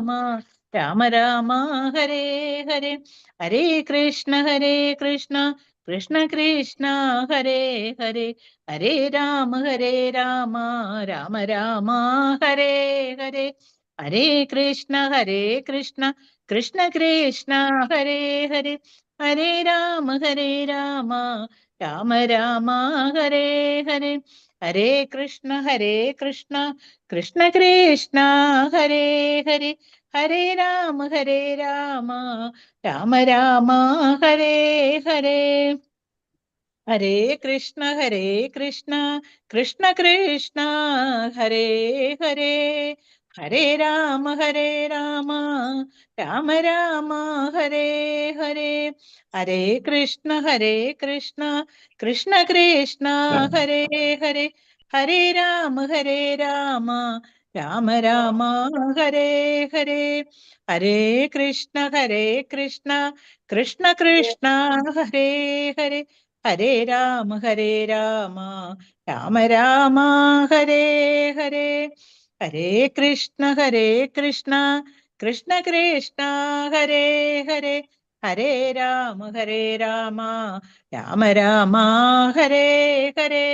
രാമ രാമ രാമ ഹരേ ഹരേ. ഹരേ കൃഷ്ണ കൃഷ്ണ കൃഷ്ണ ഹരേ ഹരേ. ഹരേ രാമ രാമ രാമ ഹരേ ഹരേ. ഹരേ കൃഷ്ണ കൃഷ്ണ കൃഷ്ണ ഹരേ ഹരേ. ഹരേ രാമ രാമ രാമ ഹരേ ഹരേ. ഹരേ കൃഷ്ണ കൃഷ്ണ കൃഷ്ണ ഹരേ ഹരേ. ഹരേ രാമ രാമ രാമ ഹരേ ഹരേ. ഹരേ കൃഷ്ണ കൃഷ്ണ കൃഷ്ണ ഹരേ ഹരേ. ഹരേ രാമ രാമ രാമ ഹരേ ഹരേ. ഹരേ കൃഷ്ണ കൃഷ്ണ കൃഷ്ണ ഹരേ ഹരേ. ഹരേ രാമ രാമ രാമ ഹരേ ഹരേ. ഹരേ കൃഷ്ണ കൃഷ്ണ കൃഷ്ണ ഹരേ ഹരേ. ഹരേ രാമ രാമ രാമ ഹരേ ഹരേ. ഹരേ കൃഷ്ണ കൃഷ്ണ കൃഷ്ണ ഹരേ ഹരേ. ഹരേ രാമ രാമ രാമ ഹരേ ഹരേ.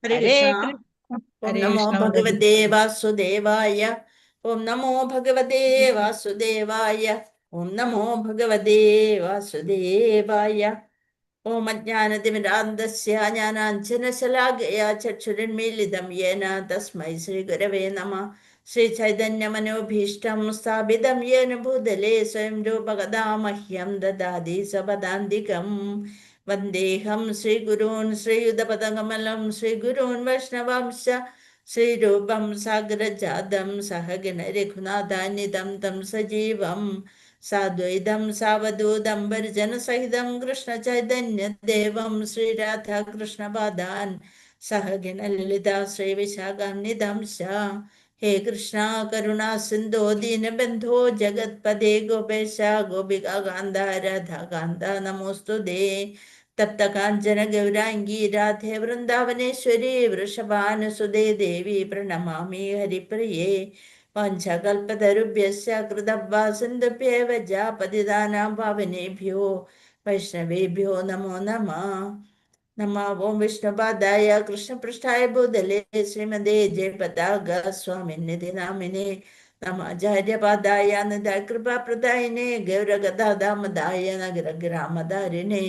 ഹരേ ഹരേ കൃഷ്ണ. കൃഷ്ണ ഓം ഹരേ നമോ കൃഷ്ണ ഭഗവതേ വാസുദേവായ. ഓം നമോ ഭഗവതേ വാസുദേവായ. ഓം നമോ ഭഗവതേ വാസുദേവായ. ഓം അജ്ഞാനതിമിരാന്തസ്യ ജ്ഞാനാഞ്ജനശലാകയാ ചക്ഷുരുന്മീലിതം യേന തസ്മൈ ശ്രീഗുരവേ നമഃ. ശ്രീചൈതന്യമനോഭീഷ്ടം സ്ഥാപിതം യേന ഭൂതലേ സ്വയം രൂപകഥാ മഹ്യം ദദാതി സപദാന്തികം. വന്ദേഹം ശ്രീഗുരൂൻ ശ്രീയുതപദകമലം ശ്രീഗുരൂൻ വൈഷ്ണവാംശ. ശ്രീരൂപം സാഗരജാതം സഹഗണ രഘുനാഥാന്വിതം തം സജീവം സാദ്വൈതം സാവധൂതം പരിജനസഹിതം കൃഷ്ണചൈതന്യദേവം ശ്രീരാധാകൃഷ്ണപാദാൻ സഹഗണ ലളിതാ ശ്രീവിശാഖാന്വിതാംശ. ഹേ കൃഷ്ണ കരുണാ സിന്ധോ ദീനബന്ധോ ജഗത്പദേ ഗോപേശ ഗോപികാന്ത രാധാകാന്ത നമോസ്തുതേ. തപ്തകാഞ്ചന ഗൗരാംഗീ രാധേ വൃന്ദാവനേശ്വരി വൃഷഭാനുസുതേ ദേവി പ്രണമാമി ഹരിപ്രിയേ. വാഞ്ചകൽപതരുഭ്യശ്ച കൃതവാ സിന്ധുഭ്യേവ ച പതിതാനാം പാവനേഭ്യോ വൈഷ്ണവേഭ്യോ നമോ നമഃ. നമഃ ഓം വിഷ്ണുപാദായ കൃഷ്ണപൃഷ്ഠായ ഭൂതലേ ശ്രീമതേ ജയപതാക സ്വാമിനിധി നാമിനേ നമാചാര്യപാദായ നിധാകൃപാപ്രദായിനേ ഗൗരഗദാദാമദായ നഗരഗ്രാമധാരിണേ.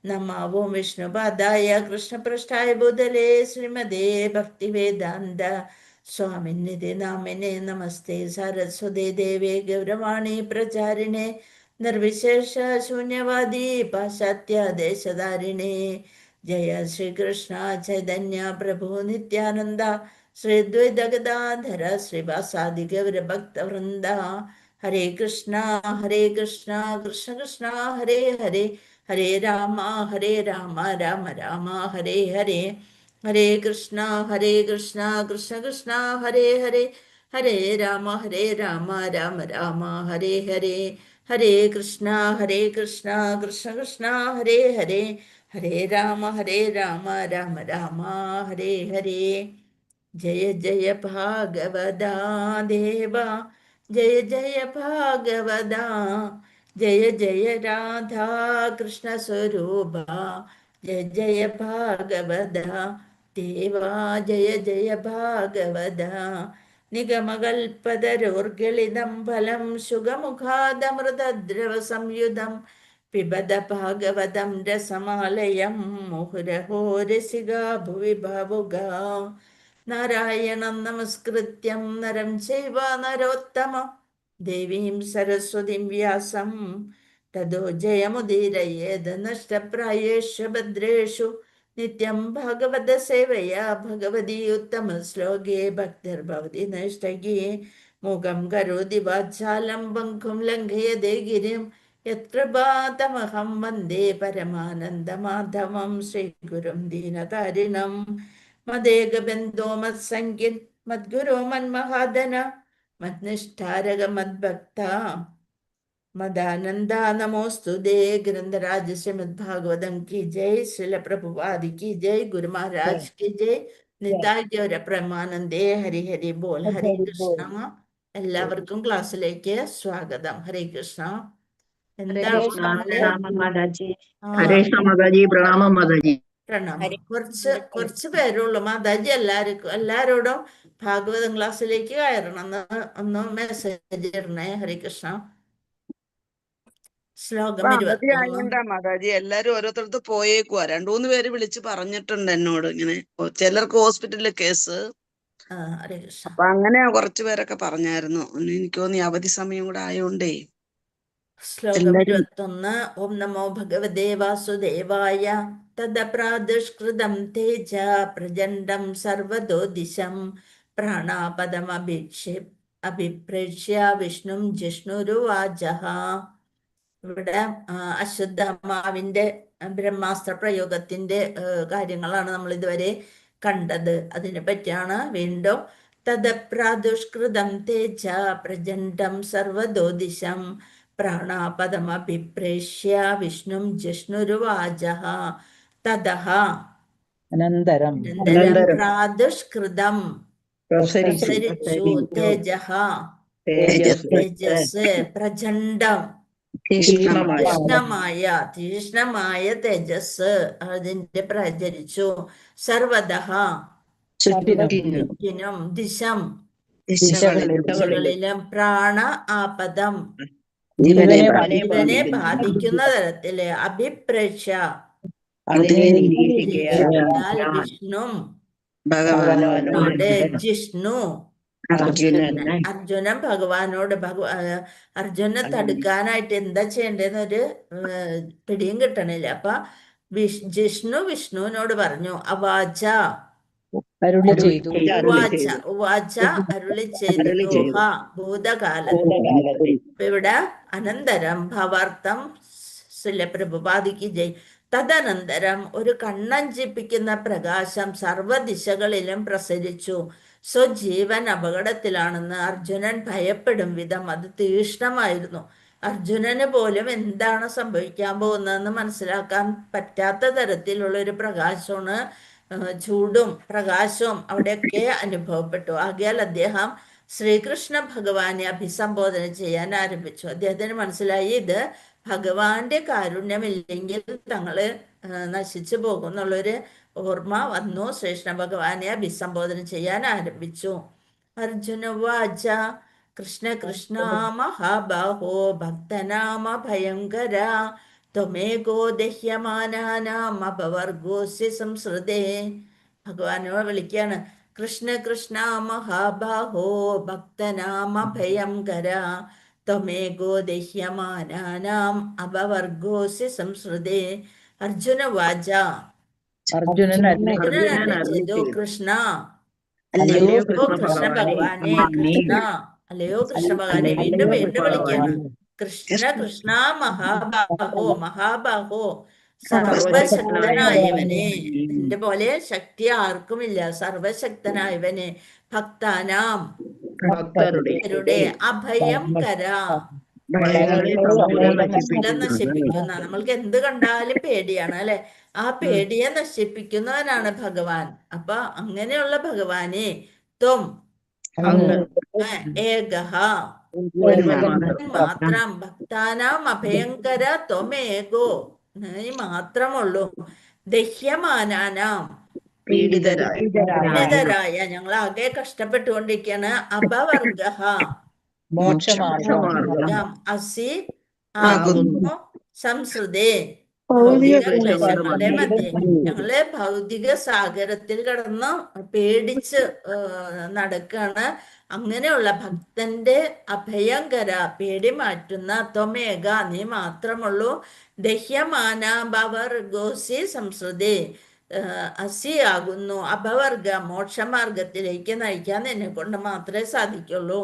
നമഃ ഓം വിഷ്ണുപാദായ കൃഷ്ണപൃഷ്ഠായ ഭൂതലേ ശ്രീമതേ ഭക്തിവേദാന്ത സ്വാമിനിധി നാമിനേ നമസ്തേ സരസ്വതേ ദേവേ ഗൗരവാണി പ്രചാരിണേ നിർവിശേഷ ശൂന്യവാദി പാശ്ചാത്യദേശധാരിണേ. ജയ ശ്രീകൃഷ്ണ ചൈതന്യ പ്രഭു നിത്യാനന്ദ ശ്രീ ദ്വൈത ഗദാധര ശ്രീവാസാദി ഗൗരഭക്തവൃന്ദ. ഹരേ കൃഷ്ണ കൃഷ്ണ കൃഷ്ണ ഹരേ ഹരേ. ഹരേ രാമ രാമ രാമ ഹരേ ഹരേ. ഹരേ കൃഷ്ണ കൃഷ്ണ കൃഷ്ണ ഹരേ ഹരേ. ഹരേ രാമ രാമ രാമ ഹരേ ഹരേ. ഹരേ കൃഷ്ണ കൃഷ്ണ കൃഷ്ണ ഹരേ ഹരേ. ഹരേ രാമ രാമ ഹരേ ഹരേ. ജയ ജയ ഭാഗവതാ ദേവ ജയ ജയ ഭാഗവതാ. ജയ ജയ രാധാ കൃഷ്ണ സ്വരൂപ ജയ ജയ ഭാഗവത ദേവാ. ജയ ജയ ഭാഗവത. നിഗമകൽപതരോർഗളിതം ഫലം ശുഗമുഖാദമൃതദ്രവ സംയുതം പിബത ഭാഗവതം രസമാലയം മുഹുരഹോ രസികാ ഭുവി ഭാവുകാ. നാരായണം നമസ്കൃത്യം നരം ചൈവ നരോത്തമം ദേവീം സരസ്വതീം വ്യാസം തതോ ജയമുദീരയേത് നഷ്ടപ്രായേഷു ഭദ്രേഷു. നിത്യം ഭാഗവത സേവയാ ഭഗവതി ഉത്തമ ശ്ലോകേ ഭക്തിർഭവതി നൈഷ്ടകേ. മൂകം കരോതി വാചാലം പങ്കും ലംഘയതേ ഗിരിം യത്കൃപാതമഹം വന്ദേ പരമാനന്ദമാധവം ശ്രീഗുരും ദീനതാരിണം. മദേകബന്ധോ മത്സംഖ്യൻ മദ്ഗുരോ മന്മഹാദന മദ്നിഷ്ഠാരക മദ്ഭക്ത മദാനന്ദ നമോസ്തുതേ. ഗ്രന്ഥരാജ ശ്രീമദ് ഭാഗവതം की जय. श्रील प्रभुपाद की जय. गुरु महाराज की जय. निताय गौर प्रेमानंदे. हरि हरि बोल. हरे कृष्णा. എല്ലാവർക്കും ക്ലാസ്സിലേക്ക് സ്വാഗതം. ഹരേ കൃഷ്ണ. ഹരേ എന്താണ് കൃഷ്ണ. നമ്മള് പ്രണാമം മാതാജി. ആ ഹരേ കൃഷ്ണ മാതാജി. പ്രണാമം മാതാജി. പ്രണാമം. കുറച്ച് പേരുള്ളൂ മാതാജി. എല്ലാരോടും ഭാഗവതം ക്ലാസ്സിലേക്ക് കയറണം എന്ന് ഒന്ന് മെസ്സേജ് ഇടണേ. ഹരേ കൃഷ്ണ. ശ്ലോകം 21. ആയതുകൊണ്ടാ മാതാജി എല്ലാരും ഓരോരുത്തർക്ക് പോയേക്കുവാ. 2-3 പേര് വിളിച്ച് പറഞ്ഞിട്ടുണ്ട് എന്നോട് ഇങ്ങനെ. ചിലർക്ക് ഹോസ്പിറ്റലിലെ കേസ്. ഹരേ കൃഷ്ണ. അപ്പൊ അങ്ങനെ കുറച്ചു പേരൊക്കെ പറഞ്ഞായിരുന്നു. എനിക്ക് തോന്നി അവധി സമയം കൂടെ ആയോണ്ടേ. ശ്ലോകം 21. ഓം നമോ ഭഗവതേ വാസുദേവായ തദപ്രാദുഷ്കൃതം തേജ പ്രചണ്ഡം സർവതോ ദിശം പ്രാണാപദമഭിപ്രേക്ഷ്യ വിഷ്ണും ജിഷ്ണുരുവാചഃ. ഇവിടെ അശ്വത്ഥമാവിന്റെ ബ്രഹ്മാസ്ത്ര പ്രയോഗത്തിന്റെ കാര്യങ്ങളാണ് നമ്മൾ ഇതുവരെ കണ്ടത്. അതിനെ പറ്റിയാണ് വീണ്ടും. തദപ്രാദുഷ്കൃതം തേജ പ്രചണ്ഡം സർവതോ ദിശം പ്രാണാപദമഭിപ്രേക്ഷ്യ വിഷ്ണും ജിഷ്ണുരുവാചഃ. തതഃ അനന്തരം പ്രാദുഷ്കൃതം പ്രസരിച്ചു തേജഃ തേജസ് പ്രചണ്ഡം തീക്ഷ്ണമായ തേജസ് അതിന്റെ പ്രചരിച്ചു. സർവതഃ ചുറ്റിനും ദിശകളിലും പ്രാണ ആപദം ജീവനെ ബാധിക്കുന്ന തരത്തില് അഭിപ്രേക്ഷ വിഷ്ണു ഭഗവാനോട് ജിഷ്ണു അർജുനൻ ഭഗവാനോട് അർജുനെ തടുക്കാനായിട്ട് എന്താ ചെയ്യേണ്ടതെന്നൊരു പിടിയും കിട്ടണില്ല. അപ്പൊ ജിഷ്ണു വിഷ്ണുവിനോട് പറഞ്ഞു അവാച അരുളി ചെയ്തു. ഉവാച അരുളി ചെയ്തു ഭൂതകാലത്ത്. ഇവിടെ അനന്തരം ഭവാർത്ഥം ശ്രീല പ്രഭുപാദിക്ക് ജയ്. തദനന്തരം ഒരു കണ്ണഞ്ചിപ്പിക്കുന്ന പ്രകാശം സർവദിശകളിലും പ്രസരിച്ചു. സ്വജീവൻ അപകടത്തിലാണെന്ന് അർജുനൻ ഭയപ്പെടും വിധം അത് തീക്ഷ്ണമായിരുന്നു. അർജുനന് പോലും എന്താണ് സംഭവിക്കാൻ പോകുന്നതെന്ന് മനസ്സിലാക്കാൻ പറ്റാത്ത തരത്തിലുള്ള ഒരു പ്രകാശമാണ്. ചൂടും പ്രകാശവും അവിടെയൊക്കെ അനുഭവപ്പെട്ടു. ആകയാൽ അദ്ദേഹം ശ്രീകൃഷ്ണ ഭഗവാനെ അഭിസംബോധന ചെയ്യാൻ ആരംഭിച്ചു. അദ്ദേഹത്തിന് മനസ്സിലായി ഇത് ഭഗവാന്റെ കാരുണ്യമില്ലെങ്കിൽ തങ്ങള് നശിച്ചു പോകും എന്നുള്ളൊരു ഓർമ്മ വന്നു. ശ്രീകൃഷ്ണ ഭഗവാനെ അഭിസംബോധന ചെയ്യാൻ ആരംഭിച്ചു. അർജുന വാച കൃഷ്ണ കൃഷ്ണ മഹാബാഹോ ഭക്തനാമ ഭയങ്കര ത്വമേകോ ദഹ്യമാനാനാം അപവർഗോസ്യ സംസൃതേ. ഭഗവാനോട് വിളിക്കാണ്. കൃഷ്ണ കൃഷ്ണ മഹാബാഹോ ഭക്തനാമ ഭയങ്കര ത്വമേകോ ദഹ്യമാനാനാം അപവർഗോസ്യ സംസൃതേ. അർജുന വാച അർജുനൻ ചെയ്തു കൃഷ്ണ അല്ലയോ കൃഷ്ണ ഭഗവാനെ. കൃഷ്ണ അല്ലയോ കൃഷ്ണ ഭഗവാനെ. വീണ്ടും വിളിക്കാണ്. കൃഷ്ണ കൃഷ്ണ മഹാബാഹോ സർവശക്തനായവനെ. നിന്റെ പോലെ ശക്തി ആർക്കുമില്ല. സർവശക്തനായവനെ. ഭക്താനാം ഭക്തരുടെ അഭയം കര നശിപ്പിക്കുന്ന. നമ്മൾക്ക് എന്ത് കണ്ടാലും പേടിയാണ് അല്ലെ. ആ പേടിയെ നശിപ്പിക്കുന്നവനാണ് ഭഗവാൻ. അപ്പൊ അങ്ങനെയുള്ള ഭഗവാനെ ത്വം ഏകഃ മാത്രം ഭക്താനാം അഭയങ്കര ത്വമേകോ നീ മാത്രമുള്ളൂ. ദഹ്യമാനാനാം പീഡിതരായ ഞങ്ങൾ ആകെ കഷ്ടപ്പെട്ടുകൊണ്ടിരിക്കുകയാണ്. അപവർഗ മോക്ഷമാർഗം അസി ആകുന്നു സംസൃതേ. ഭൗതിക ക്ലേശങ്ങളുടെ മധ്യേ ഞങ്ങള് ഭൗതിക സാഗരത്തിൽ കിടന്ന് പേടിച്ച് നടക്കാണ്. അങ്ങനെയുള്ള ഭക്തന്റെ അഭയങ്കര പേടി മാറ്റുന്ന ത്വമേക നീ മാത്രമുള്ളൂ. ദഹ്യമാന ഭവർഗോസി സംസൃതേ അസി ആകുന്നു. അപവർഗ മോക്ഷമാർഗത്തിലേക്ക് നയിക്കാൻ എന്നെ കൊണ്ട് മാത്രമേ സാധിക്കുള്ളൂ.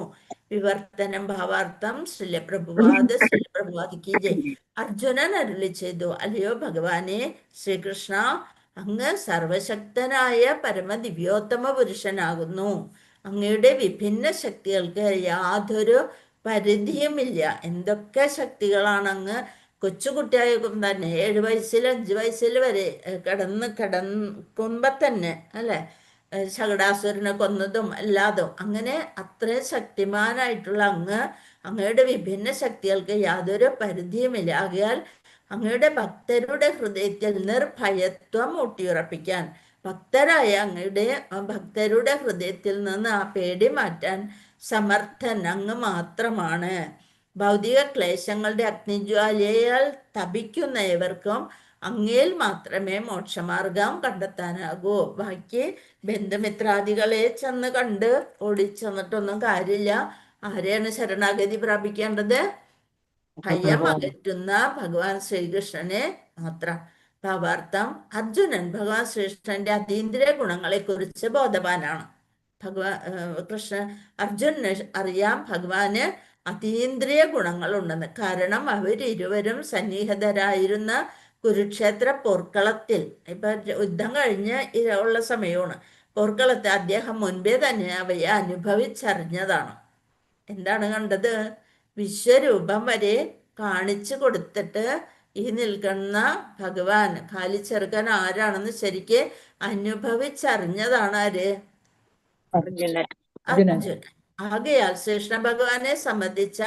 വിവർത്തനം ഭാവാർത്ഥം ശ്രീല പ്രഭുപാദിക്ക് ജയ്. അർജുനൻ അരുളി ചെയ്തു അല്ലയോ ഭഗവാനെ ശ്രീകൃഷ്ണ അങ്ങ് സർവശക്തനായ പരമദിവ്യോത്തമ പുരുഷനാകുന്നു. അങ്ങയുടെ വിഭിന്ന ശക്തികൾക്ക് യാതൊരു പരിധിയുമില്ല. എന്തൊക്കെ ശക്തികളാണ് അങ്ങ് കൊച്ചുകുട്ടിയായപ്പോൾ തന്നെ 7 വയസ്സിൽ 5 വയസ്സിൽ വരെ കിടക്കുമ്പോ തന്നെ അല്ലെ ശകടാസുരനെ കൊന്നതും അല്ലാതും അങ്ങനെ അത്രയും ശക്തിമാനായിട്ടുള്ള അങ്ങയുടെ വിഭിന്ന ശക്തികൾക്ക് യാതൊരു പരിധിയുമില്ല. ആകയാൽ അങ്ങയുടെ ഭക്തരുടെ ഹൃദയത്തിൽ നിർഭയത്വം ഊട്ടിയുറപ്പിക്കാൻ, ഭക്തരായ അങ്ങയുടെ ഭക്തരുടെ ഹൃദയത്തിൽ നിന്ന് ആ പേടി മാറ്റാൻ സമർത്ഥൻ അങ്ങ് മാത്രമാണ്. ഭൗതിക ക്ലേശങ്ങളുടെ അഗ്നിജ്വാലയാൽ തപിക്കുന്ന ഏവർക്കും അങ്ങയിൽ മാത്രമേ മോക്ഷമാർഗം കണ്ടെത്താനാകൂ. ബാക്കി ബന്ധുമിത്രാദികളെ ചെന്ന് കണ്ട് ഓടിച്ചെന്നിട്ടൊന്നും കാര്യമില്ല. ആരെയാണ് ശരണാഗതി പ്രാപിക്കേണ്ടത്? ഭയം അകറ്റുന്ന ഭഗവാൻ ശ്രീകൃഷ്ണനെ മാത്രം. ഭാവാർത്ഥം: അർജുനൻ ഭഗവാൻ ശ്രീകൃഷ്ണന്റെ അതീന്ദ്രിയ ഗുണങ്ങളെ കുറിച്ച് ബോധവാനാണ്. അർജുനന് അറിയാം ഭഗവാന് അതീന്ദ്രിയ ഗുണങ്ങൾ ഉണ്ടെന്ന്. കാരണം അവരിരുവരും സന്നിഹിതരായിരുന്ന കുരുക്ഷേത്ര പോർക്കളത്തിൽ, ഇപ്പൊ യുദ്ധം കഴിഞ്ഞ് ഉള്ള സമയമാണ്, പോർക്കളത്തിൽ അദ്ദേഹം മുൻപേ തന്നെ അവയെ അനുഭവിച്ചറിഞ്ഞതാണ്. എന്താണ് കണ്ടത്? വിശ്വരൂപം വരെ കാണിച്ചു കൊടുത്തിട്ട് ഈ നിൽക്കുന്ന ഭഗവാൻ കാലിച്ചെറുക്കൻ ആരാണെന്ന് ശരിക്ക് അനുഭവിച്ചറിഞ്ഞതാണ് ആര്? അർജുനൻ. അർജുനൻ. ആകയാൽ ശ്രീകൃഷ്ണ ഭഗവാനെ സംബന്ധിച്ച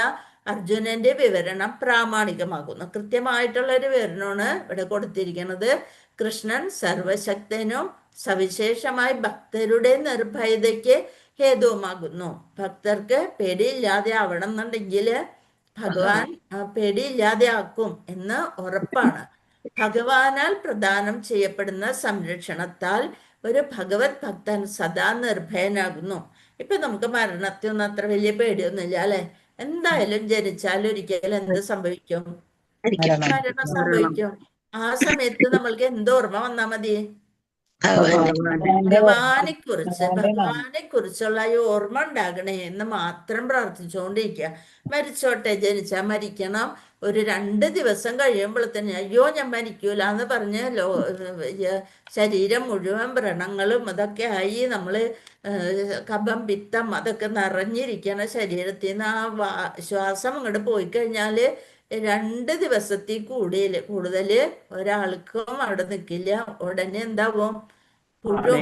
അർജുനന്റെ വിവരണം പ്രാമാണികമാകുന്നു. കൃത്യമായിട്ടുള്ള ഒരു വിവരണമാണ് ഇവിടെ കൊടുത്തിരിക്കുന്നത്. കൃഷ്ണൻ സർവശക്തനും സവിശേഷമായി ഭക്തരുടെ നിർഭയതയ്ക്ക് ഹേതുവുമാകുന്നു. ഭക്തർക്ക് പേടിയില്ലാതെ ആവണം എന്നുണ്ടെങ്കിൽ ഭഗവാൻ പേടിയില്ലാതെ ആക്കും എന്ന് ഉറപ്പാണ്. ഭഗവാനാൽ പ്രദാനം ചെയ്യപ്പെടുന്ന സംരക്ഷണത്താൽ ഒരു ഭഗവത് ഭക്തൻ സദാ നിർഭയനാകുന്നു. ഇപ്പൊ നമുക്ക് മരണത്തിനൊന്നും അത്ര വലിയ പേടിയൊന്നുമില്ല അല്ലെ? എന്തായാലും ജനിച്ചാൽ ഒരിക്കലും എന്ത് സംഭവിക്കും? മരണം സംഭവിക്കും. ആ സമയത്ത് നമ്മൾക്ക് എന്ത് ഓർമ്മ വന്നാ മതി? ഭഗവാനെ കുറിച്ചുള്ള ഈ ഓർമ്മ ഉണ്ടാകണേ എന്ന് മാത്രം പ്രാർത്ഥിച്ചുകൊണ്ടിരിക്കുക. മരിച്ചോട്ടെ, ജനിച്ചാൽ മരിക്കണം. ഒരു 2 ദിവസം കഴിയുമ്പോൾ തന്നെ അയ്യോ ഞാൻ മരിക്കൂല എന്ന് പറഞ്ഞ് ശരീരം മുഴുവൻ വ്രണങ്ങളും അതൊക്കെ ആയി നമ്മള് കഫം പിത്തം അതൊക്കെ നിറഞ്ഞിരിക്കണ ശരീരത്തിൽ നിന്ന് ആ ശ്വാസം അങ്ങോട്ട് പോയി കഴിഞ്ഞാല് 2 ദിവസത്തിൽ കൂടുതൽ ഒരാൾക്കും അവിടെ നിൽക്കില്ല. ഉടനെ എന്താവും? പുഴും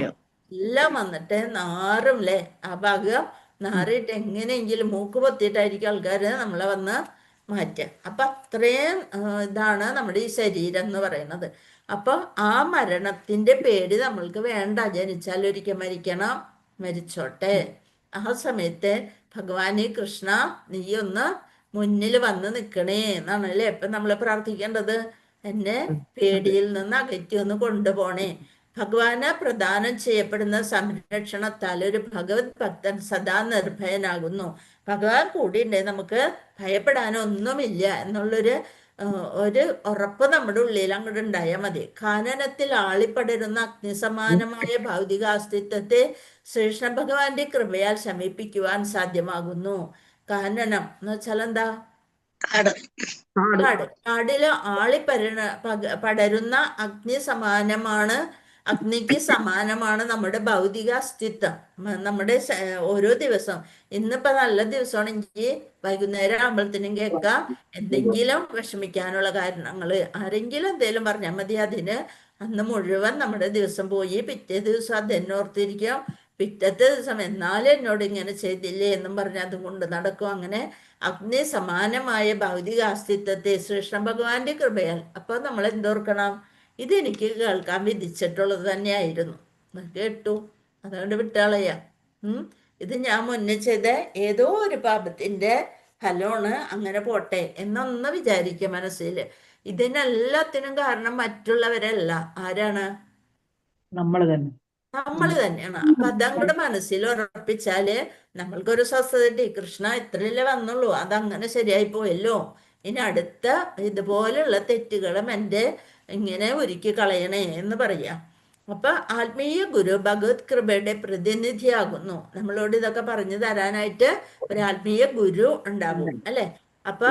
എല്ലാം വന്നിട്ട് നാറും അല്ലേ? ആ ഭാഗം നാറിയിട്ട് എങ്ങനെയെങ്കിലും മൂക്ക് പൊത്തിയിട്ടായിരിക്കും ആൾക്കാര് നമ്മളെ വന്ന് മാറ്റുക. അപ്പൊ അത്രയും ഇതാണ് നമ്മുടെ ഈ ശരീരം എന്ന് പറയുന്നത്. അപ്പൊ ആ മരണത്തിന്റെ പേടി നമ്മൾക്ക് വേണ്ട. ജനിച്ചാൽ ഒരിക്കൽ മരിക്കണം, മരിച്ചോട്ടെ. ആ സമയത്ത് ഭഗവാനെ കൃഷ്ണ നീ ഒന്ന് മുന്നിൽ വന്ന് നിൽക്കണേ എന്നാണ് അല്ലേ ഇപ്പൊ നമ്മൾ പ്രാർത്ഥിക്കേണ്ടത്. എന്നെ പേടിയിൽ നിന്ന് അകറ്റി ഒന്ന് കൊണ്ടുപോണേ. ഭഗവാന് പ്രദാനം ചെയ്യപ്പെടുന്ന സംരക്ഷണത്താൽ ഒരു ഭഗവത് ഭക്തൻ സദാ നിർഭയനാകുന്നു. ഭഗവാൻ കൂടിയുണ്ടേ നമുക്ക് ഭയപ്പെടാനൊന്നുമില്ല എന്നുള്ളൊരു ഒരു ഉറപ്പ് നമ്മുടെ ഉള്ളിൽ അങ്ങോട്ട് ഉണ്ടായാൽ മതി. കാനനത്തിൽ ആളിപ്പടരുന്ന അഗ്നിസമാനമായ ഭൗതികാസ്തിത്വത്തെ ശ്രീകൃഷ്ണ ഭഗവാന്റെ കൃപയാൽ ശമിപ്പിക്കുവാൻ സാധ്യമാകുന്നു. കാനനം എന്ന് വെച്ചാൽ എന്താ? കാടില് പടരുന്ന അഗ്നിക്ക് സമാനമാണ് നമ്മുടെ ഭൗതിക അസ്തിത്വം. നമ്മുടെ ഓരോ ദിവസവും, ഇന്നിപ്പോ നല്ല ദിവസമാണെങ്കിൽ വൈകുന്നേരം ആകുമ്പോഴത്തേനും കേൾക്കാം എന്തെങ്കിലും വിഷമിക്കാനുള്ള കാരണങ്ങള്. ആരെങ്കിലും എന്തെങ്കിലും പറഞ്ഞാൽ മതി, അതിന് അന്ന് മുഴുവൻ നമ്മുടെ ദിവസം പോയി. പിറ്റേ ദിവസം അതെന്നോർത്തിരിക്കും. പിറ്റത്തെ ദിവസം എന്നാലും എന്നോട് ഇങ്ങനെ ചെയ്തില്ലേ എന്നും പറഞ്ഞ് അതും കൊണ്ട് നടക്കും. അങ്ങനെ അഗ്നി സമാനമായ ഭൗതിക അസ്തിത്വത്തെ ശ്രീകൃഷ്ണ ഭഗവാന്റെ കൃപയാൽ. അപ്പൊ നമ്മൾ എന്തോർക്കണം? ഇതെനിക്ക് കേൾക്കാൻ വിധിച്ചിട്ടുള്ളത് തന്നെയായിരുന്നു, കേട്ടു, അതുകൊണ്ട് വിട്ടാളയാ. ഇത് ഞാൻ മുന്നേ ചെയ്ത ഏതോ ഒരു പാപത്തിന്റെ ഫലമാണ്, അങ്ങനെ പോട്ടെ എന്നൊന്ന് വിചാരിക്കുക മനസ്സിൽ. ഇതിനെല്ലാത്തിനും കാരണം മറ്റുള്ളവരല്ല. ആരാണ്? നമ്മൾ തന്നെയാണ്. അപ്പൊ അതങ്ങോട്ട് മനസ്സിൽ ഉറപ്പിച്ചാല് നമ്മൾക്കൊരു സ്വസ്ഥത. കൃഷ്ണ ഇത്രയല്ലേ വന്നുള്ളൂ, അതങ്ങനെ ശരിയായി പോയല്ലോ, ഇനി അടുത്ത ഇതുപോലുള്ള തെറ്റുകളും എൻ്റെ ഇങ്ങനെ ഒരുക്കി കളയണേ എന്ന് പറയാം. അപ്പൊ ആത്മീയ ഗുരു ഭഗവത് കൃപയുടെ പ്രതിനിധിയാകുന്നു. നമ്മളോട് ഇതൊക്കെ പറഞ്ഞു തരാനായിട്ട് ഒരു ആത്മീയ ഗുരു ഉണ്ടാകും അല്ലെ? അപ്പൊ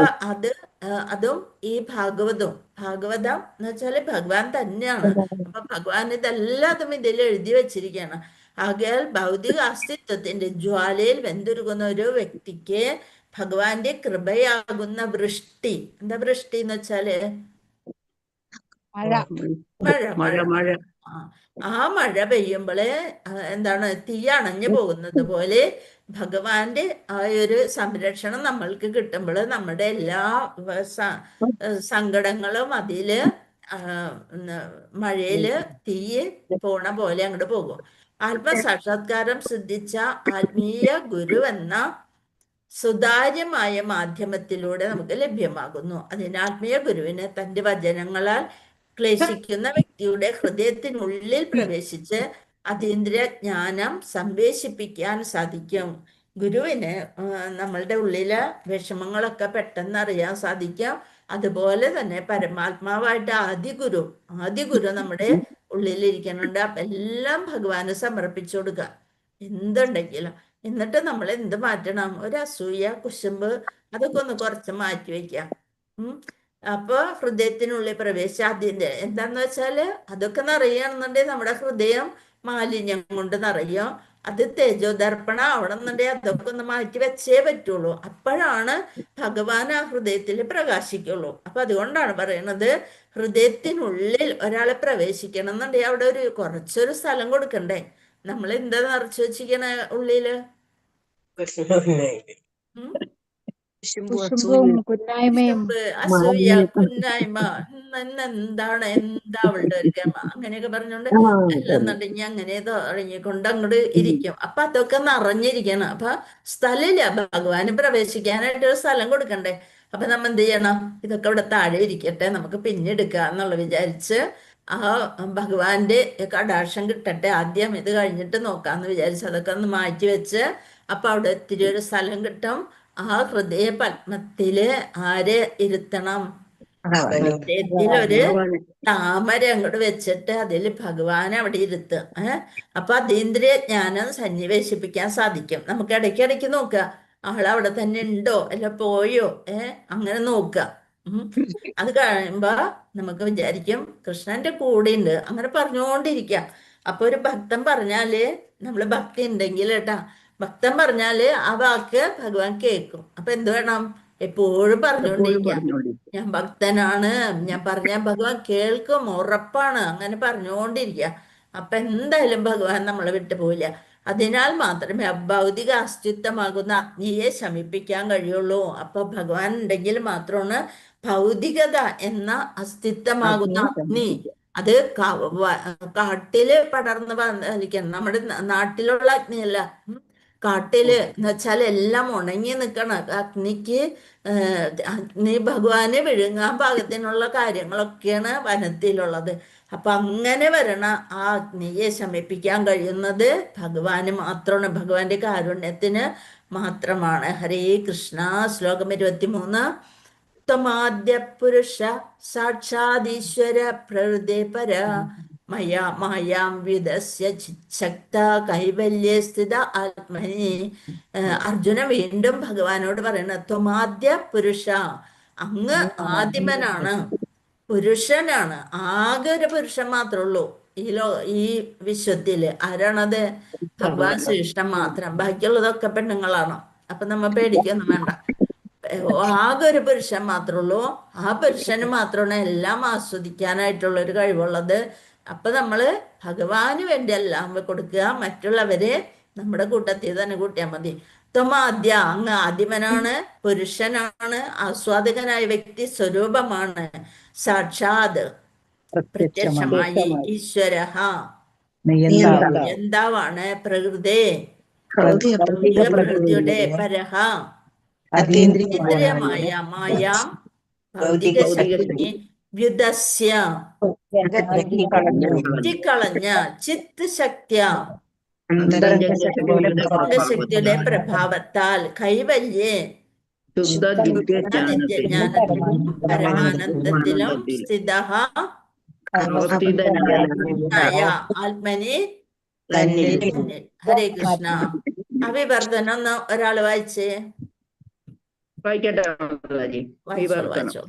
അതും ഈ ഭാഗവതം എന്ന് വെച്ചാല് ഭഗവാൻ തന്നെയാണ്. അപ്പൊ ഭഗവാൻ ഇതെല്ലാതും ഇതിൽ എഴുതി വെച്ചിരിക്കുകയാണ്. ആകയാൽ ഭൗതിക അസ്തിത്വത്തിന്റെ ജ്വാലയിൽ വെന്തുരുകുന്ന ഒരു വ്യക്തിക്ക് ഭഗവാന്റെ കൃപയാകുന്ന വൃഷ്ടി. എന്താ വൃഷ്ടി എന്ന് വെച്ചാല്? മഴ. ആ മഴ പെയ്യുമ്പോള് എന്താണ് തീ അണഞ്ഞു പോകുന്നത് പോലെ ഭഗവാന്റെ ആ ഒരു സംരക്ഷണം നമ്മൾക്ക് കിട്ടുമ്പോൾ നമ്മുടെ എല്ലാ സങ്കടങ്ങളും അതില് മഴയില് തീ പോണ പോലെ അങ്ങോട്ട് പോകും. ആത്മസാക്ഷാത്കാരം സിദ്ധിച്ച ആത്മീയ ഗുരു എന്ന സുതാര്യമായ മാധ്യമത്തിലൂടെ നമുക്ക് ലഭ്യമാകുന്നു. അതിന് ആത്മീയ ഗുരുവിന് തന്റെ വചനങ്ങളാൽ ക്ലേശിക്കുന്ന വ്യക്തിയുടെ ഹൃദയത്തിനുള്ളിൽ പ്രവേശിച്ച് അതീന്ദ്രിയ ജ്ഞാനം സംവേശിപ്പിക്കാൻ സാധിക്കും. ഗുരുവിന് നമ്മളുടെ ഉള്ളിലെ വിഷമങ്ങളൊക്കെ പെട്ടെന്ന് അറിയാൻ സാധിക്കും. അതുപോലെ തന്നെ പരമാത്മാവായിട്ട് ആദിഗുരു നമ്മുടെ ഉള്ളിലിരിക്കുന്നുണ്ട്. അപ്പൊ എല്ലാം ഭഗവാന് സമർപ്പിച്ചു കൊടുക്കുക എന്തുണ്ടെങ്കിലും. എന്നിട്ട് നമ്മൾ എന്ത് മാറ്റണം? ഒരു അസൂയ, കുശുമ്പ് അതൊക്കെ ഒന്ന് കുറച്ച് മാറ്റി വെക്കാം. അപ്പൊ ഹൃദയത്തിനുള്ളിൽ പ്രവേശിച്ച അതിന്റെ എന്താന്ന് വെച്ചാല് അതൊക്കെ നിറയുകയാണെന്നുണ്ടെങ്കിൽ നമ്മുടെ ഹൃദയം മാലിന്യം കൊണ്ട് നിറയും. അത് തേജോദർപ്പണ ആവണമെന്നുണ്ടെങ്കിൽ അതൊക്കെ ഒന്ന് മാറ്റി വെച്ചേ പറ്റുള്ളൂ. അപ്പോഴാണ് ഭഗവാൻ ആ ഹൃദയത്തിൽ പ്രകാശിക്കുള്ളൂ. അപ്പൊ അതുകൊണ്ടാണ് പറയണത്, ഹൃദയത്തിനുള്ളിൽ ഒരാളെ പ്രവേശിക്കണം എന്നുണ്ടെങ്കിൽ അവിടെ കുറച്ചൊരു സ്ഥലം കൊടുക്കണ്ടേ? നമ്മൾ എന്താ നിറച്ചു വെച്ചിരിക്കണ ഉള്ളില്? അസൂയ, കുന്നായ്മ, എന്താ അവളുടെ ഒരു ഗമ, അങ്ങനെയൊക്കെ പറഞ്ഞോണ്ട് അല്ലെന്നുണ്ടെങ്കിൽ അങ്ങനെ തുടങ്ങിക്കൊണ്ട് അങ്ങോട്ട് ഇരിക്കും. അപ്പൊ അതൊക്കെ നിറഞ്ഞിരിക്കണം. അപ്പൊ സ്ഥലമില്ല, ഭഗവാന് പ്രവേശിക്കാനായിട്ട് ഒരു സ്ഥലം കൊടുക്കണ്ടേ? അപ്പൊ നമ്മ എന്ത് ചെയ്യണം? ഇതൊക്കെ ഇവിടെ താഴെ ഇരിക്കട്ടെ, നമുക്ക് പിന്നെ എടുക്കാം എന്നുള്ള വിചാരിച്ച് ആ ഭഗവാന്റെ കടാക്ഷം കിട്ടട്ടെ, ആദ്യം ഇത് കഴിഞ്ഞിട്ട് നോക്കാന്ന് വിചാരിച്ച് അതൊക്കെ ഒന്ന് മാറ്റി വെച്ച് അപ്പൊ അവിടെ ഇത്തിരി ഒരു സ്ഥലം കിട്ടും. ആ ഹൃദയ പത്മത്തില് ആരെ ഇരുത്തണം? ഹൃദയത്തിലൊരു താമര അങ്ങോട്ട് വെച്ചിട്ട് അതിൽ ഭഗവാനെ അവിടെ ഇരുത്തുക. അപ്പൊ അതീന്ദ്രിയ ജ്ഞാനം സന്നിവേശിപ്പിക്കാൻ സാധിക്കും. നമുക്ക് ഇടയ്ക്കിടയ്ക്ക് നോക്കുക, ആളവിടെ തന്നെ ഉണ്ടോ അല്ല പോയോ, അങ്ങനെ നോക്കുക. അത് കഴിയുമ്പോ നമുക്ക് വിചാരിക്കും കൃഷ്ണന്റെ കൂടെ ഉണ്ട്, അങ്ങനെ പറഞ്ഞുകൊണ്ടിരിക്കാം. അപ്പൊ ഒരു ഭക്തൻ പറഞ്ഞാല്, നമ്മള് ഭക്തി ഉണ്ടെങ്കിൽ കേട്ടാ, ഭക്തൻ പറഞ്ഞാല് ആ വാക്ക് ഭഗവാൻ കേൾക്കും. അപ്പൊ എന്ത് വേണം? എപ്പോഴും പറഞ്ഞുകൊണ്ടിരിക്കാം, ഞാൻ ഭക്തനാണ്, ഞാൻ പറഞ്ഞ ഭഗവാൻ കേൾക്കും, ഉറപ്പാണ്, അങ്ങനെ പറഞ്ഞുകൊണ്ടിരിക്കുക. അപ്പൊ എന്തായാലും ഭഗവാൻ നമ്മളെ വിട്ടു പോവില്ല. അതിനാൽ മാത്രമേ അഭൗതിക അസ്തിത്വമാകുന്ന അഗ്നിയെ ശമിപ്പിക്കാൻ കഴിയുള്ളൂ. അപ്പൊ ഭഗവാൻ ഉണ്ടെങ്കിൽ മാത്രമാണ് ഭൗതികത എന്ന അസ്തിത്വമാകുന്ന അഗ്നി അത് കാട്ടില് പടർന്ന് വന്നിരിക്കണം. നമ്മുടെ നാട്ടിലുള്ള അഗ്നിയല്ല, കാട്ടില് എന്ന് വെച്ചാൽ എല്ലാം ഉണങ്ങി നിൽക്കണം. അഗ്നിക്ക് അഗ്നി ഭഗവാനെ വിഴുങ്ങാൻ പാകത്തിനുള്ള കാര്യങ്ങളൊക്കെയാണ് വനത്തിലുള്ളത്. അപ്പൊ അങ്ങനെ വരണ ആ അഗ്നിയെ ശമിപ്പിക്കാൻ കഴിയുന്നത് ഭഗവാന് മാത്രമാണ്, ഭഗവാന്റെ കാരുണ്യത്തിന് മാത്രമാണ്. ഹരേ കൃഷ്ണ. ശ്ലോകം 23. ത്വമാദ്യ പുരുഷ സാക്ഷാദീശ്വര പ്രകൃതി പര മായാം വിദസ്യ ചിച്ഛക്ത കൈവല്യേ സ്ഥിത ആത്മനി. അർജുന വീണ്ടും ഭഗവാനോട് പറയണ, ത്വമാദ്യ പുരുഷ, അങ്ങ് ആദിമനാണ്, പുരുഷനാണ്, ആകെ ഒരു പുരുഷൻ മാത്രമേ ഉള്ളൂ ഈ വിശ്വത്തില്. ആരാണത്? ഭഗവാൻ ശ്രീകൃഷ്ണൻ മാത്രം. ബാക്കിയുള്ളതൊക്കെ പെണ്ണുങ്ങളാണോ? അപ്പൊ നമ്മ പേടിക്കൊന്നും വേണ്ട. ആകെ ഒരു പുരുഷൻ മാത്രമേ ഉള്ളൂ. ആ പുരുഷന് മാത്രമാണ് എല്ലാം ആസ്വദിക്കാനായിട്ടുള്ള ഒരു കഴിവുള്ളത്. അപ്പൊ നമ്മള് ഭഗവാന് വേണ്ടി എല്ലാം കൊടുക്കുക, മറ്റുള്ളവരെ നമ്മുടെ കൂട്ടത്തിൽ തന്നെ കൂട്ടിയാൽ മതി. ത്വമാദ്യ, അങ്ങ് ആദിമനാണ്, പുരുഷനാണ്, ആസ്വാദകനായ വ്യക്തി സ്വരൂപമാണ്, സാക്ഷാത് പ്രത്യക്ഷമായി ഈശ്വര എന്താവാണ്? പ്രകൃതി, പ്രകൃതിയുടെ പരഹ അതീന്ദ്രിയമായ മായാം ഭൗതിക ശക്തി വ്യുദസ്യ കളഞ്ഞ ചിത്ത് ശക്തിയ ശക്തിയുടെ പ്രഭാവത്താൽ കൈവല്യേ നിത്യജ്ഞാനത്തിലും പരമാനന്ദത്തിലും സ്ഥിത ആത്മനി. ഹരേ കൃഷ്ണ. അവിവർത്തനം ഒന്ന് ഒരാൾ വായിച്ചേ. വായിക്കട്ടെ.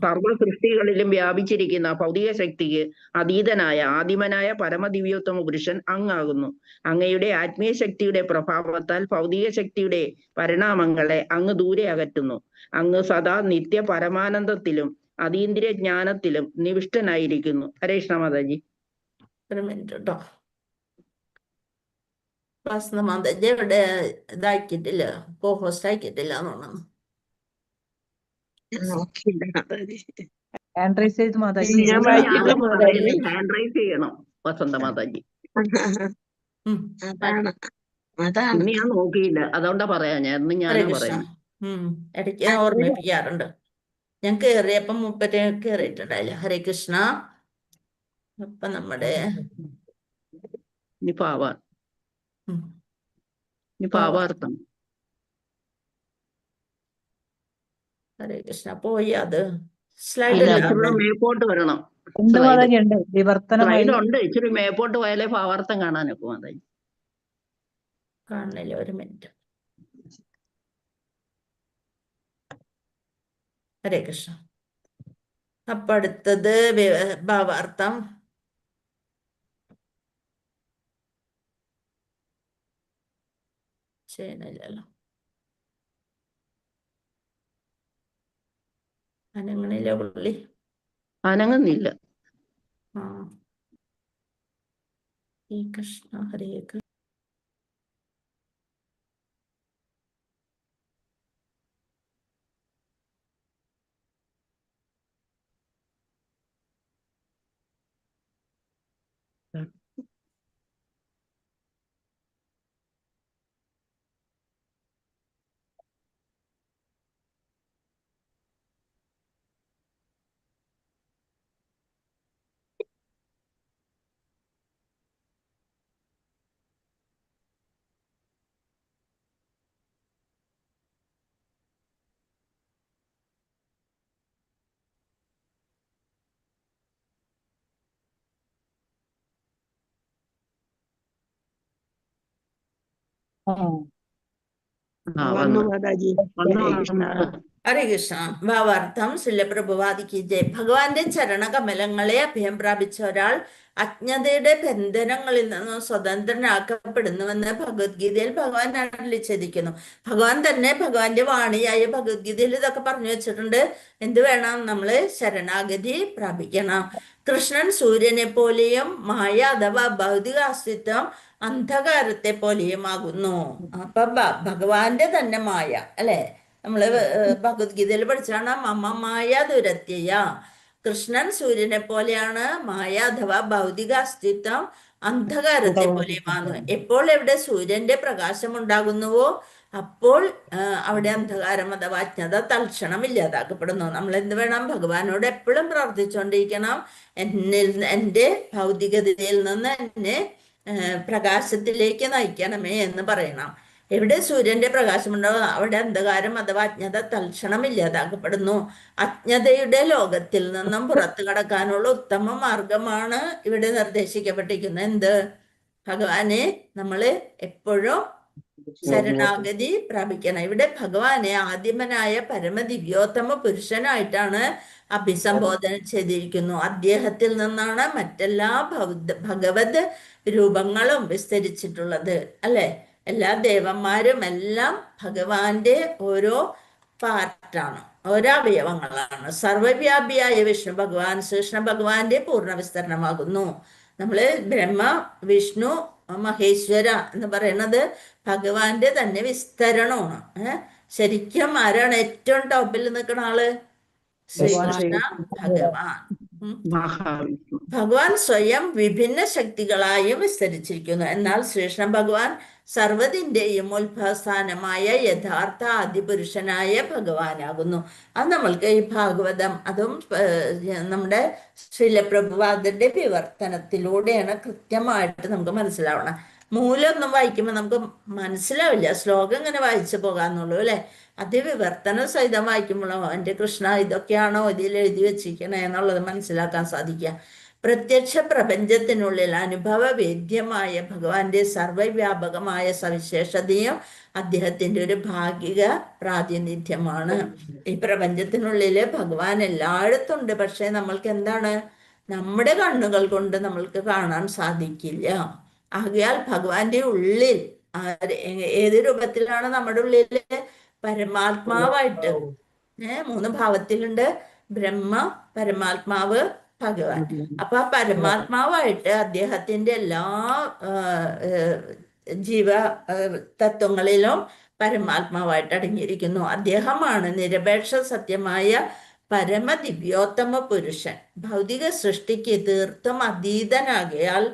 സർവ സൃഷ്ടികളിലും വ്യാപിച്ചിരിക്കുന്ന ഭൗതിക ശക്തിക്ക് അതീതനായ ആദിമനായ പരമദിവ്യോത്തമ പുരുഷൻ അങ്ങാകുന്നു. അങ്ങയുടെ ആത്മീയ ശക്തിയുടെ പ്രഭാവത്താൽ ഭൗതിക ശക്തിയുടെ പരിണാമങ്ങളെ അങ്ങ് ദൂരെ അകറ്റുന്നു. അങ്ങ് സദാ നിത്യ പരമാനന്ദത്തിലും അതീന്ദ്രിയ ജ്ഞാനത്തിലും നിവിഷ്ടനായിരിക്കുന്നു. ഹരേ കൃഷ്ണ മാതാജി. ഒരു മിനിറ്റ് കേട്ടോ. ക്ലാസ് മാതാജി ഇവിടെ ഇതാക്കിയിട്ടില്ല, ഹോസ്റ്റ് ആക്കിയിട്ടില്ല എന്ന് തോന്നുന്നു. നോക്കിയില്ല മാതാജി. ഹാൻഡ് റൈസ് ചെയ്ത് മാതാജി. ഞാൻ ഇനി വായിച്ചില്ല ആദ്യം മാതാജി. ഹാൻഡ് റൈസ് ചെയ്യണം വസന്ത മാതാജി. ഉം. അതാണ് അതാണ് ഇന്ന് ഞാൻ നോക്കിയില്ല, അതുകൊണ്ടാ പറയാ ഞാൻ. ഇന്ന് ഹരേ ഞാനാ കൃഷ്ണ. പറയുന്നത്. ഇടയ്ക്ക് ഞാൻ ഓർമ്മിപ്പിക്കാറുണ്ട്. ഞാൻ കേറിയപ്പോ മുപ്പര് കേറിയിട്ടുണ്ടായില്ല. ഹരേ കൃഷ്ണ. അപ്പൊ നമ്മുടെ ഇനി പാവാ, ഉം, ഇനി പാവാർത്ഥം. ഹരേ കൃഷ്ണ പോയി. അത് സ്ലൈഡ് ഇല്ല, ഇല്ല. ഇച്ചിരി മേപ്പോട്ട് വരണം. ഉണ്ട് സ്ലൈഡ് മാതാജി, ഉണ്ട്. വിവർത്തനമായി സ്ലൈഡ് ഉണ്ട്, ഇച്ചിരി മേപ്പോട്ട് പോയാലേ ഭാവാർത്ഥം കാണാനൊക്കെ മാതാജി. കാണുന്നില്ല, ഒരു മിനിറ്റ്. ഹരേ കൃഷ്ണ. അപ്പൊ അടുത്തത് ഭാവാർത്ഥം. ചെയ്യണില്ലല്ലോ, അനങ്ങണില്ല പുള്ളി. അനങ്ങുന്നില്ല. ആ ഈ കൃഷ്ണ ഹരേ കൃഷ്ണ. ആ. വന്നു മാതാജി. വന്നു, ഹരേ കൃഷ്ണ. ഹരേ കൃഷ്ണ. ഭാവാർത്ഥം. ശിലപ്രഭുവാദിക്ക് ജയ്. ഭഗവാന്റെ ചരണകമലങ്ങളെ അഭയം പ്രാപിച്ച ഒരാൾ അജ്ഞതയുടെ ബന്ധനങ്ങളിൽ നിന്നും സ്വതന്ത്രനാക്കപ്പെടുന്നുവെന്ന് ഭഗവത്ഗീതയിൽ ഭഗവാൻ അരുളിച്ചെയ്തിരിക്കുന്നു. ഭഗവാൻ തന്നെ ഭഗവാന്റെ വാണിയായ ഭഗവത്ഗീതയിൽ ഇതൊക്കെ പറഞ്ഞു വെച്ചിട്ടുണ്ട്. എന്ത് വേണം? നമ്മള് ശരണാഗതി പ്രാപിക്കണം. കൃഷ്ണൻ സൂര്യനെ പോലെയും മായ അഥവാ ഭൗതിക അസ്തിത്വം അന്ധകാരത്തെ പോലെയും ആകുന്നു. അപ്പൊ ഭഗവാന്റെ തന്നെ മായ അല്ലെ? നമ്മള് ഭഗവത്ഗീതയിൽ പഠിച്ചാണ് മമ മായ ദുരത്യയ. കൃഷ്ണൻ സൂര്യനെ പോലെയാണ്, മായ അഥവാ ഭൗതിക അസ്തിത്വം അന്ധകാരത്തെ പോലെയുമാണ്. എപ്പോൾ എവിടെ സൂര്യന്റെ പ്രകാശം ഉണ്ടാകുന്നുവോ അപ്പോൾ അവിടെ അന്ധകാരം അഥവാ അജ്ഞത തൽക്ഷണം ഇല്ലാതാക്കപ്പെടുന്നു. നമ്മൾ എന്ത് വേണം? ഭഗവാനോട് എപ്പോഴും പ്രാർത്ഥിച്ചുകൊണ്ടിരിക്കണം. എൻ്റെ ഭൗതികതയിൽ നിന്ന് എന്നെ പ്രകാശത്തിലേക്ക് നയിക്കണമേ എന്ന് പറയണം. എവിടെ സൂര്യന്റെ പ്രകാശമുണ്ടോ അവിടെ അന്ധകാരം അഥവാ അജ്ഞത തൽക്ഷണം ഇല്ലാതാക്കപ്പെടുന്നു. അജ്ഞതയുടെ ലോകത്തിൽ നിന്നും പുറത്തു കടക്കാനുള്ള ഉത്തമ മാർഗമാണ് ഇവിടെ നിർദ്ദേശിക്കപ്പെട്ടിരിക്കുന്നത്. എന്ത്? ഭഗവാനെ നമ്മള് എപ്പോഴും ശരണാഗതി പ്രാപിക്കണം. ഇവിടെ ഭഗവാനെ ആദിമനായ പരമദിവ്യോത്തമ പുരുഷനായിട്ടാണ് അഭിസംബോധന ചെയ്തിരിക്കുന്നു. അദ്ദേഹത്തിൽ നിന്നാണ് മറ്റെല്ലാ ഭഗവത് രൂപങ്ങളും വിസ്തരിച്ചിട്ടുള്ളത് അല്ലെ? എല്ലാ ദേവന്മാരും എല്ലാം ഭഗവാന്റെ ഓരോ പാർട്ടാണ്, ഓരോ അവയവങ്ങളാണ്. സർവവ്യാപിയായ വിഷ്ണു ഭഗവാൻ ശ്രീകൃഷ്ണ ഭഗവാന്റെ പൂർണ്ണ വിസ്തരണമാകുന്നു. നമ്മള് ബ്രഹ്മ വിഷ്ണു മഹേശ്വര എന്ന് പറയുന്നത് ഭഗവാന്റെ തന്നെ വിസ്തരണമാണ്. ശരിക്കും ആരാണ് ഏറ്റവും ടോപ്പിൽ നിൽക്കുന്ന ആള്? ശ്രീകൃഷ്ണ ഭഗവാൻ. മഹാവിഷ്ണു. ഭഗവാൻ സ്വയം വിഭിന്ന ശക്തികളായും വിസ്തരിച്ചിരിക്കുന്നു. എന്നാൽ ശ്രീകൃഷ്ണ ഭഗവാൻ സർവ്വതിൻ്റെയും ഉത്ഭവസ്ഥാനമായ യഥാർത്ഥ ആദിപുരുഷനായ ഭഗവാനാകുന്നു. അത് നമ്മൾക്ക് ഈ ഭാഗവതം, അതും നമ്മുടെ ശിലപ്രഭുപാദരുടെ വിവർത്തനത്തിലൂടെയാണ് കൃത്യമായിട്ട് നമുക്ക് മനസ്സിലാവണം. മൂലമൊന്നും വായിക്കുമ്പോൾ നമുക്ക് മനസ്സിലാവില്ല, ശ്ലോകം ഇങ്ങനെ വായിച്ചു പോകാന്നുള്ളൂ അല്ലെ? അതിവിവർത്തന സഹിതം വായിക്കുമ്പോഴോ എൻ്റെ കൃഷ്ണ ഇതൊക്കെയാണോ ഇതിൽ എഴുതി വെച്ചിരിക്കണേ എന്നുള്ളത് മനസ്സിലാക്കാൻ സാധിക്കുക. പ്രത്യക്ഷ പ്രപഞ്ചത്തിനുള്ളിൽ അനുഭവവേദ്യമായ ഭഗവാന്റെ സർവ്വവ്യാപകമായ സവിശേഷതയും അദ്ദേഹത്തിന്റെ ഒരു ഭാഗിക പ്രാതിനിധ്യമാണ്. ഈ പ്രപഞ്ചത്തിനുള്ളില് ഭഗവാൻ എല്ലായിടത്തുണ്ട്. പക്ഷെ നമ്മൾക്ക് എന്താണ്? നമ്മുടെ കണ്ണുകൾ കൊണ്ട് നമ്മൾക്ക് കാണാൻ സാധിക്കില്ല. ആകയാൽ ഭഗവാന്റെ ഉള്ളിൽ ഏത് രൂപത്തിലാണ് നമ്മുടെ ഉള്ളില്? പരമാത്മാവായിട്ട് 3 ഭാവത്തിലുണ്ട്. ബ്രഹ്മ, പരമാത്മാവ്, ഭഗവാൻ. അപ്പൊ ആ പരമാത്മാവായിട്ട് അദ്ദേഹത്തിന്റെ എല്ലാ ജീവ തത്വങ്ങളിലും പരമാത്മാവായിട്ട് അടങ്ങിയിരിക്കുന്നു. അദ്ദേഹമാണ് നിരപേക്ഷ സത്യമായ പരമദിവ്യോത്തമ പുരുഷൻ. ഭൗതിക സൃഷ്ടിക്ക് തീർത്തും അതീതനാകയാൽ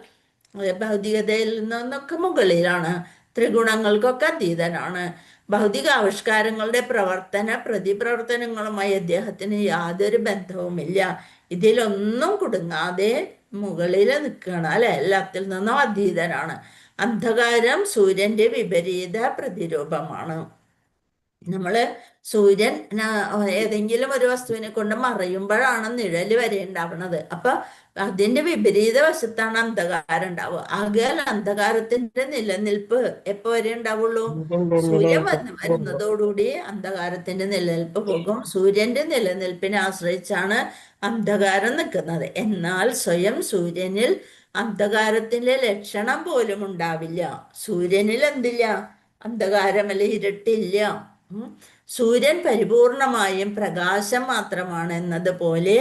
ഭൗതികതയിൽ നിന്നൊക്കെ മുകളിലാണ്, ത്രിഗുണങ്ങൾക്കൊക്കെ അതീതനാണ്. ഭൗതിക ആവിഷ്കാരങ്ങളുടെ പ്രവർത്തന പ്രതിപ്രവർത്തനങ്ങളുമായി അദ്ദേഹത്തിന് യാതൊരു ബന്ധവുമില്ല. ഇതിലൊന്നും കുടുങ്ങാതെ മുകളിൽ നിൽക്കുകയാണ്, അല്ലെ? എല്ലാത്തിൽ നിന്നും അതീതനാണ്. അന്ധകാരം സൂര്യന്റെ വിപരീത പ്രതിരൂപമാണ്. നമ്മള് സൂര്യൻ ഏതെങ്കിലും ഒരു വസ്തുവിനെ കൊണ്ട് മറയുമ്പോഴാണ് നിഴല് വരെ ഉണ്ടാവുന്നത്. അപ്പൊ അതിന്റെ വിപരീത വശത്താണ് അന്ധകാരം ഉണ്ടാവുക. ആകയാൽ അന്ധകാരത്തിന്റെ നിലനിൽപ്പ് എപ്പോ വരെ ഉണ്ടാവുള്ളൂ? സൂര്യൻ വരുന്നതോടുകൂടി അന്ധകാരത്തിന്റെ നിലനിൽപ്പ് പോകും. സൂര്യന്റെ നിലനിൽപ്പിനെ ആശ്രയിച്ചാണ് അന്ധകാരം നിൽക്കുന്നത്. എന്നാൽ സ്വയം സൂര്യനിൽ അന്ധകാരത്തിന്റെ ലക്ഷണം പോലും ഉണ്ടാവില്ല. സൂര്യനിൽ എന്തില്ല? അന്ധകാരമല്ല, ഇരുട്ടില്ല. സൂര്യൻ പരിപൂർണമായും പ്രകാശം മാത്രമാണ് എന്നതുപോലെ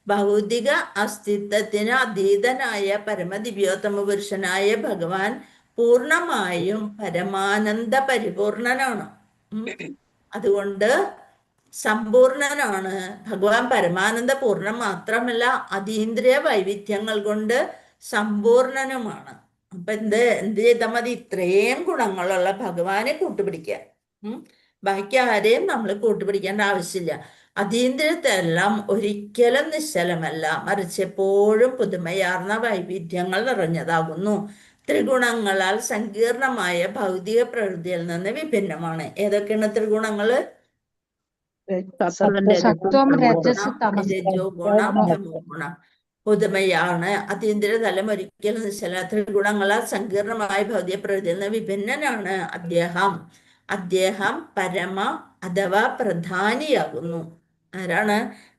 ഭൗതിക അസ്തിത്വത്തിന് അതീതനായ പരമദിവ്യോത്തമ പുരുഷനായ ഭഗവാൻ പൂർണമായും പരമാനന്ദ പരിപൂർണനാണ്. അതുകൊണ്ട് സമ്പൂർണനാണ് ഭഗവാൻ. പരമാനന്ദ പൂർണ്ണം മാത്രമല്ല, അതീന്ദ്രിയ വൈവിധ്യങ്ങൾ കൊണ്ട് സമ്പൂർണനുമാണ്. അപ്പൊ എന്ത് ചെയ്താൽ മതി? ഇത്രയും ഗുണങ്ങളുള്ള ഭഗവാനെ കൂട്ടുപിടിക്കുക. ബാക്കി ആരെയും നമ്മൾ കൂട്ടുപിടിക്കേണ്ട ആവശ്യമില്ല. അതീന്ദ്രിയത്തെല്ലാം ഒരിക്കലും നിശ്ചലമല്ല, മറിച്ച് എപ്പോഴും പുതുമയാർന്ന വൈവിധ്യങ്ങൾ നിറഞ്ഞതാകുന്നു. ത്രിഗുണങ്ങളാൽ സങ്കീർണമായ ഭൗതിക പ്രകൃതിയിൽ നിന്ന് വിഭിന്നമാണ്. ഏതൊക്കെയാണ് ത്രിഗുണങ്ങള്? സത്വം, രജസ്, തമസ്. രജോ ഗുണം, തമോ ഗുണം. പുതുമയാണ്. അതീന്ദ്രിയ തലം ഒരിക്കലും നിശ്ചല. ത്രിഗുണങ്ങളാൽ സങ്കീർണമായ ഭൗതിക പ്രകൃതിയിൽ നിന്ന് വിഭിന്നനാണ് അദ്ദേഹം പരമ അഥവാ പ്രധാനിയാകുന്നു. ആരാണ്?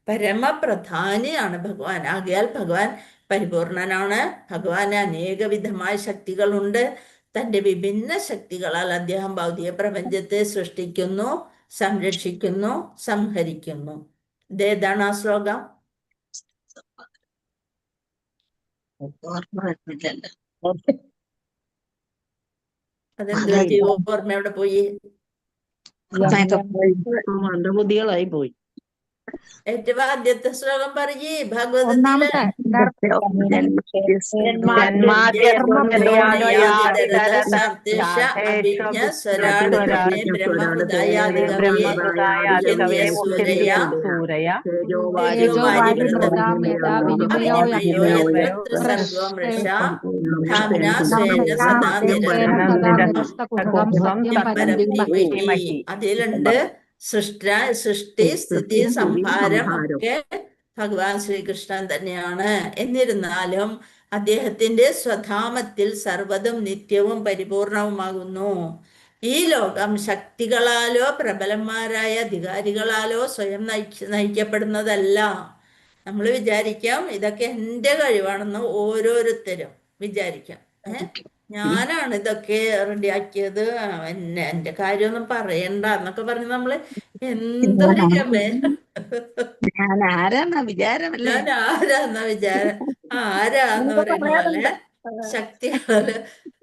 പരമപ്രധാനിയാണ് ഭഗവാൻ. ആകയാൽ ഭഗവാൻ പരിപൂർണനാണ്. ഭഗവാന് അനേകവിധമായ ശക്തികളുണ്ട്. തന്റെ വിഭിന്ന ശക്തികളാൽ അദ്ദേഹം ഭൗതിക പ്രപഞ്ചത്തെ സൃഷ്ടിക്കുന്നു, സംരക്ഷിക്കുന്നു, സംഹരിക്കുന്നു. ഇതേതാണ് ആ ശ്ലോകം? അതെന്ത് ഓർമ്മ എവിടെ പോയി? മന്ദബുദ്ധികളായി പോയി. ഏറ്റവും ആദ്യത്തെ ശ്ലോകം പറയേ ഭഗവതത്തില്. അതിലുണ്ട് സൃഷ്ടി, സ്ഥിതി, സംഹാരം ഒക്കെ ഭഗവാൻ ശ്രീകൃഷ്ണൻ തന്നെയാണ്. എന്നിരുന്നാലും അദ്ദേഹത്തിന്റെ സ്വധാമത്തിൽ സർവ്വതും നിത്യവും പരിപൂർണവുമാകുന്നു. ഈ ലോകം ശക്തികളാലോ പ്രബലന്മാരായ അധികാരികളാലോ സ്വയം നയിക്കപ്പെടുന്നതല്ല. നമ്മൾ വിചാരിക്കാം ഇതൊക്കെ എൻ്റെ കഴിവാണെന്ന് ഓരോരുത്തരും വിചാരിക്കാം. ഞാനാണ് ഇതൊക്കെ റെഡിയാക്കിയത്, എന്റെ കാര്യമൊന്നും പറയണ്ട എന്നൊക്കെ പറഞ്ഞ് നമ്മള് എന്തൊരു ഞാൻ ആരാന്ന വിചാരം ആരാന്ന് പറയുന്ന പോലെ ശക്തികള്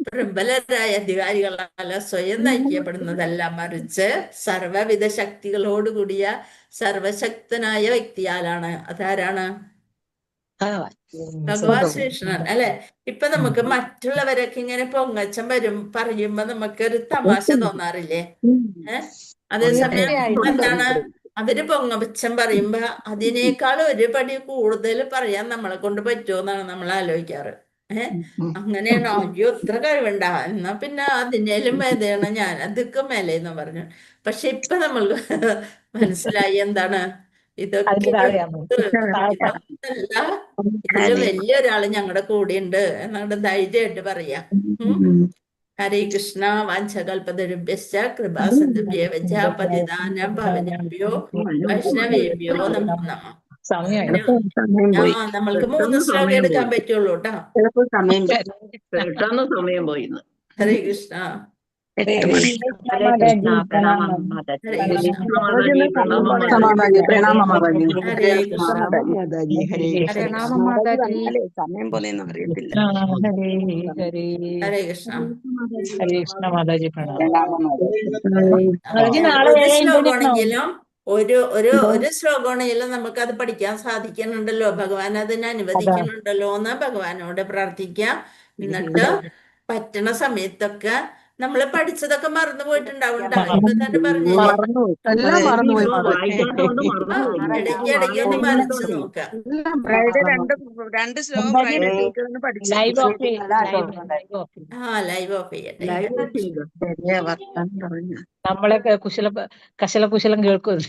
പ്രബലരായ അധികാരികളാല് സ്വയം നയിക്കപ്പെടുന്നതല്ല, മറിച്ച് സർവവിധ ശക്തികളോടുകൂടിയ സർവശക്തനായ വ്യക്തിയാലാണ്. അതാരാണ്? ഭഗവാൻ ശ്രീകൃഷ്ണൻ, അല്ലെ? ഇപ്പൊ നമുക്ക് മറ്റുള്ളവരൊക്കെ ഇങ്ങനെ പൊങ്ങച്ചം പറയുമ്പോ നമുക്കൊരു തമാശ തോന്നാറില്ലേ? അതേസമയം എന്താണ് അവര് പൊങ്ങച്ചം പറയുമ്പോ അതിനേക്കാൾ ഒരു പടി കൂടുതൽ പറയാൻ നമ്മളെ കൊണ്ട് പറ്റുമെന്നാണ് നമ്മൾ ആലോചിക്കാറ്. അങ്ങനെയാണോ? അയ്യോ ഇത്ര കഴിവുണ്ട, എന്നാ പിന്നെ അതിനേലും മേലെയാണ് ഞാൻ, അതൊക്കെ മേലെ എന്ന് പറഞ്ഞു. പക്ഷെ ഇപ്പൊ നമ്മൾക്ക് മനസ്സിലായി എന്താണ് ഇതൊക്കെ ഇതില് വലിയൊരാള് ഞങ്ങളുടെ കൂടെ ഉണ്ട് എന്നങ്ങോട്ട് ധൈര്യമായിട്ട് പറയാ. ഹരേ കൃഷ്ണ. വാഞ്ചകൽപതരുഭ്യശ്ച കൃപാസിന്ധുഭ്യവച പതിതാനാം പാവനേഭ്യോ വൈഷ്ണവേഭ്യോ നമോ നമഃ. നമ്മൾക്ക് 3 ശ്ലോകം എടുക്കാൻ പറ്റുള്ളൂ കേട്ടോ. പെട്ടെന്ന് സമയം പോയി. ഹരേ കൃഷ്ണ. 8 മണി. ഹരേ കൃഷ്ണ. പ്രണാമം മാതാജി. ഹരേ കൃഷ്ണ. മാതാജി, പ്രണാമം മാതാജി. മാതാജി, പ്രണാമം മാതാജി. ഹരേ കൃഷ്ണ. മാതാജി, ഹരേ ഹരേ കൃഷ്ണ. പ്രണാമം മാതാജി മാതാജി. വന്നാലേ സമയം പോലെയൊന്നും അറിയത്തില്ല. ഹരേ ഹരേ ഹരേ കൃഷ്ണ. ഹരേ കൃഷ്ണ മാതാജി. പ്രണാമം. ഓക്കെ. നാളെ ഒരു ഏഴ് ശ്ലോകമാണെങ്കിലും ഒരു ശ്ലോകമാണെങ്കിലും നമുക്കത് പഠിക്കാൻ സാധിക്കുന്നുണ്ടല്ലോ, ഭഗവാൻ അതിന് അനുവദിക്കുന്നുണ്ടല്ലോ എന്ന് ഭഗവാനോട് പ്രാർത്ഥിക്കാം. എന്നിട്ട് പറ്റണ സമയത്തൊക്കെ നമ്മൾ പഠിച്ചതൊക്കെ മറന്നു പോയിട്ടുണ്ടാവുണ്ടാ. ഇപ്പൊ തന്നെ പറഞ്ഞില്ലേ, മറന്നുപോയി. എല്ലാം മറന്നുപോയി. വായിക്കാത്തതുകൊണ്ട് മറന്നുപോയി. ഇടയ്ക്ക് ഒന്ന് മറിച്ച് നോക്കാം. ഫ്രൈഡേ രണ്ട് ശ്ലോകം ഫ്രൈഡേ ടീച്ചറിന് പഠിച്ചു. Live of live of live of ചെയ്യട്ടെ. ലൈവ് ചെയ്യുക. ശരിയാ വർത്താനം പറഞ്ഞു. നമ്മളെ കശല കുശലം കേൾക്കും.